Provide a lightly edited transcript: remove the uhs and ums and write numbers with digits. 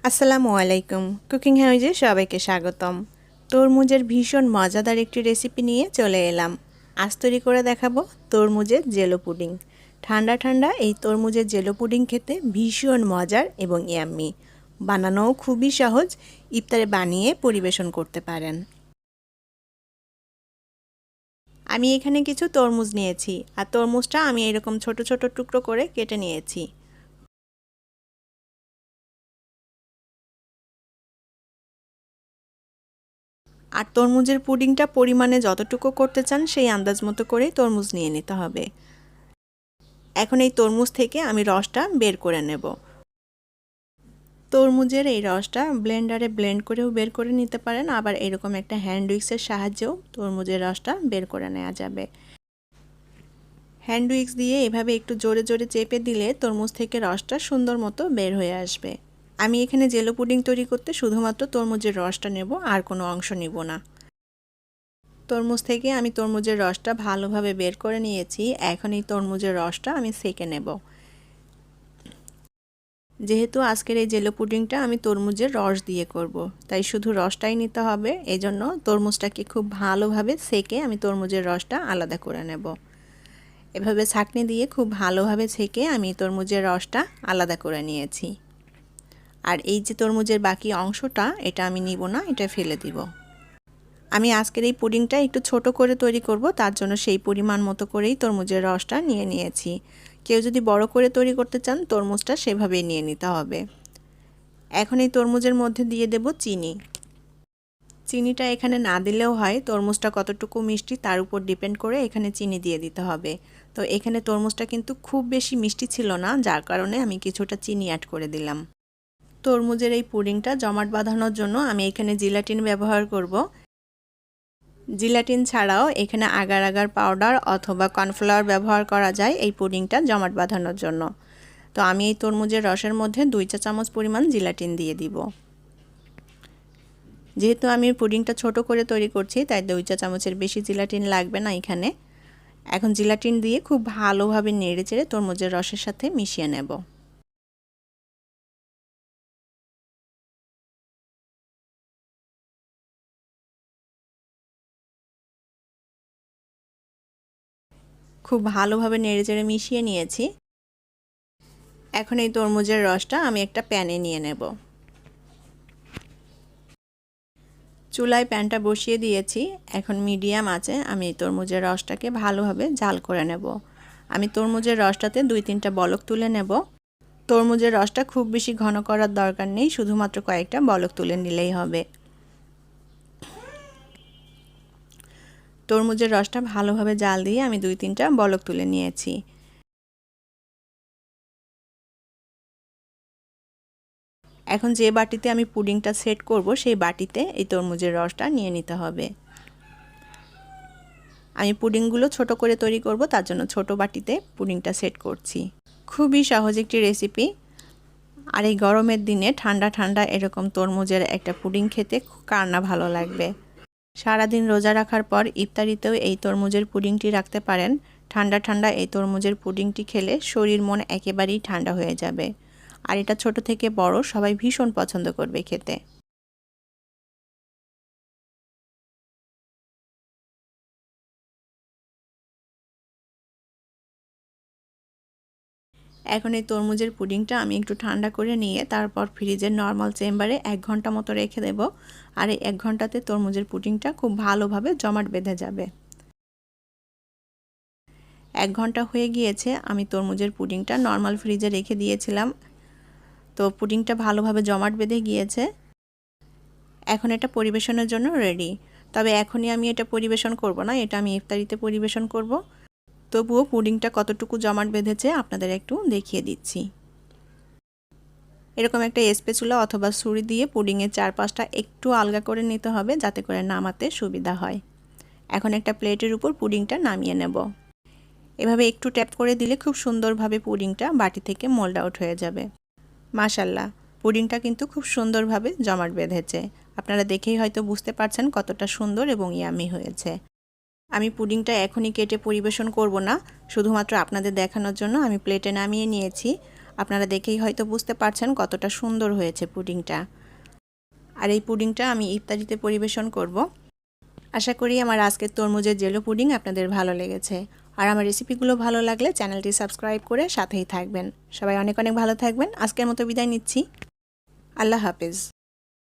আসসালামু আলাইকুম। কুকিং হাউজে সবাইকে স্বাগতম। তরমুজের ভীষণ মজাদার একটি রেসিপি নিয়ে চলে এলাম। আজ তৈরি করে দেখাবো তরমুজের জেলো পুডিং। ঠান্ডা ঠান্ডা এই তরমুজের জেলো পুডিং খেতে ভীষণ মজার এবং ইয়াম্মি। বানানোও খুবই সহজ, ইফতারে বানিয়ে পরিবেশন করতে পারেন। আমি এখানে কিছু তরমুজ নিয়েছি, আর তরমুজটা আমি এরকম ছোট ছোট টুকরো করে কেটে নিয়েছি। আর তরমুজের পুডিংটা পরিমাণে যতটুকু করতে চান সেই আন্দাজ মতো করেই তরমুজ নিয়ে নিতে হবে। এখন এই তরমুজ থেকে আমি রসটা বের করে নেব। তরমুজের এই রসটা ব্লেন্ডারে ব্লেন্ড করেও বের করে নিতে পারেন, আবার এরকম একটা হ্যান্ড উইক্সের সাহায্যেও তরমুজের রসটা বের করে নেওয়া যাবে। হ্যান্ড উইক্স দিয়ে এভাবে একটু জোরে জোরে চেপে দিলে তরমুজ থেকে রসটা সুন্দর মতো বের হয়ে আসবে। আমি এখানে জেলো পুডিং তৈরি করতে শুধুমাত্র তরমুজের রসটা নেব, আর কোনো অংশ নিব না। তরমুজ থেকে আমি তরমুজের রসটা ভালোভাবে বের করে নিয়েছি। এখন এই তরমুজের রসটা আমি সেঁকে নেব। যেহেতু আজকের এই জেলো পুডিংটা আমি তরমুজের রস দিয়ে করব, তাই শুধু রসটাই নিতে হবে। এজন্য তরমুজটাকে খুব ভালোভাবে সেঁকে আমি তরমুজের রসটা আলাদা করে নেব। এভাবে ছাঁকনি দিয়ে খুব ভালোভাবে ছেঁকে আমি তরমুজের রসটা আলাদা করে নিয়েছি। আর এই যে তরমুজের বাকি অংশটা, এটা আমি নিব না, এটা ফেলে দিব। আমি আজকের এই পুডিংটা একটু ছোট করে তৈরি করব, তার জন্য সেই পরিমাণ মতো করেই তরমুজের রসটা নিয়ে নিয়েছি। কেউ যদি বড় করে তৈরি করতে চান তরমুজটা সেভাবেই নিয়ে নিতে হবে। এখন এই তরমুজের মধ্যে দিয়ে দেব চিনি। চিনিটা এখানে না দিলেও হয়, তরমুজটা কতটুকু মিষ্টি তার উপর ডিপেন্ড করে এখানে চিনি দিয়ে দিতে হবে। তো এখানে তরমুজটা কিন্তু খুব বেশি মিষ্টি ছিল না, যার কারণে আমি কিছুটা চিনি অ্যাড করে দিলাম। তরমুজের এই পুডিংটা জমাট বাঁধানোর জন্য আমি এখানে জিলাটিন ব্যবহার করব। জিলাটিন ছাড়াও এখানে আগার আগার পাউডার অথবা কর্নফ্লাওয়ার ব্যবহার করা যায় এই পুডিংটা জমাট বাঁধানোর জন্য। তো আমি এই তরমুজের রসের মধ্যে 2 চা চামচ পরিমাণ জিলাটিন দিয়ে দিব। যেহেতু আমি পুডিংটা ছোট করে তৈরি করছি, তাই 2 চা চামচের বেশি জিলাটিন লাগবে না এখানে। এখন জিলাটিন দিয়ে খুব ভালোভাবে নেড়েচেড়ে তরমুজের রসের সাথে মিশিয়ে নেব। খুব ভালোভাবে নেড়েচেড়ে মিশিয়ে নিয়েছি। এখন এই তরমুজের রসটা আমি একটা প্যানে নিয়ে নেব। চুলায় প্যানটা বসিয়ে দিয়েছি। এখন মিডিয়াম আঁচে আমি এই তরমুজের রসটাকে ভালোভাবে জাল করে নেব। আমি তরমুজের রসটাতে 2-3টা বলক তুলে নেব। তরমুজের রসটা খুব বেশি ঘন করার দরকার নেই, শুধুমাত্র কয়েকটা বলক তুলে নিলেই হবে। তরমুজের রসটা ভালোভাবে জাল দিয়ে আমি 2-3টা বলক তুলে নিয়েছি। এখন যে বাটিতে আমি পুডিংটা সেট করব সেই বাটিতে এই তরমুজের রসটা নিয়ে নিতে হবে। আমি পুডিংগুলো ছোট করে তৈরি করব, তার জন্য ছোট বাটিতে পুডিংটা সেট করছি। খুবই সহজ একটি রেসিপি। আর এই গরমের দিনে ঠান্ডা ঠান্ডা এরকম তরমুজের একটা পুডিং খেতে কার না ভালো লাগবে। সারাদিন রোজা রাখার পর ইফতারিতেও এই তরমুজের পুডিংটি রাখতে পারেন। ঠান্ডা ঠান্ডা এই তরমুজের পুডিংটি খেলে শরীর মন একেবারেই ঠান্ডা হয়ে যাবে। আর এটা ছোট থেকে বড় সবাই ভীষণ পছন্দ করবে খেতে। এখন এই তরমুজের পুডিংটা আমি একটু ঠান্ডা করে নিয়ে তারপর ফ্রিজের নর্মাল চেম্বারে 1 ঘন্টা মতো রেখে দেব। আর এই 1 ঘন্টাতে তরমুজের পুডিংটা খুব ভালোভাবে জমাট বেঁধে যাবে। 1 ঘন্টা হয়ে গিয়েছে, আমি তরমুজের পুডিংটা নর্মাল ফ্রিজে রেখে দিয়েছিলাম। তো পুডিংটা ভালোভাবে জমাট বেঁধে গিয়েছে। এখন এটা পরিবেশনের জন্য রেডি। তবে এখনই আমি এটা পরিবেশন করব না, এটা আমি ইফতারিতে পরিবেশন করব। তবুও পুডিংটা কতটুকু জমাট বেঁধেছে আপনাদের একটু দেখিয়ে দিচ্ছি। এরকম একটা স্প্যাচুলা অথবা ছুরি দিয়ে পুডিংয়ের চারপাশটা একটু আলগা করে নিতে হবে, যাতে করে নামাতে সুবিধা হয়। এখন একটা প্লেটের উপর পুডিংটা নামিয়ে নেব। এভাবে একটু ট্যাপ করে দিলে খুব সুন্দরভাবে পুডিংটা বাটি থেকে মোল্ড আউট হয়ে যাবে। মাশাল্লাহ, পুডিংটা কিন্তু খুব সুন্দরভাবে জমাট বেঁধেছে। আপনারা দেখেই হয়তো বুঝতে পারছেন কতটা সুন্দর এবং ইয়ামি হয়েছে। আমি পুডিংটা এখনই কেটে পরিবেশন করব না, শুধুমাত্র আপনাদের দেখানোর জন্য আমি প্লেটে নামিয়ে নিয়েছি। আপনারা দেখেই হয়তো বুঝতে পারছেন কতটা সুন্দর হয়েছে পুডিংটা। আর এই পুডিংটা আমি ইফতারিতে পরিবেশন করব। আশা করি আমার আজকের তরমুজের জেলো পুডিং আপনাদের ভালো লেগেছে। আর আমার রেসিপিগুলো ভালো লাগলে চ্যানেলটি সাবস্ক্রাইব করে সাথেই থাকবেন। সবাই অনেক অনেক ভালো থাকবেন। আজকের মতো বিদায় নিচ্ছি। আল্লাহ হাফেজ।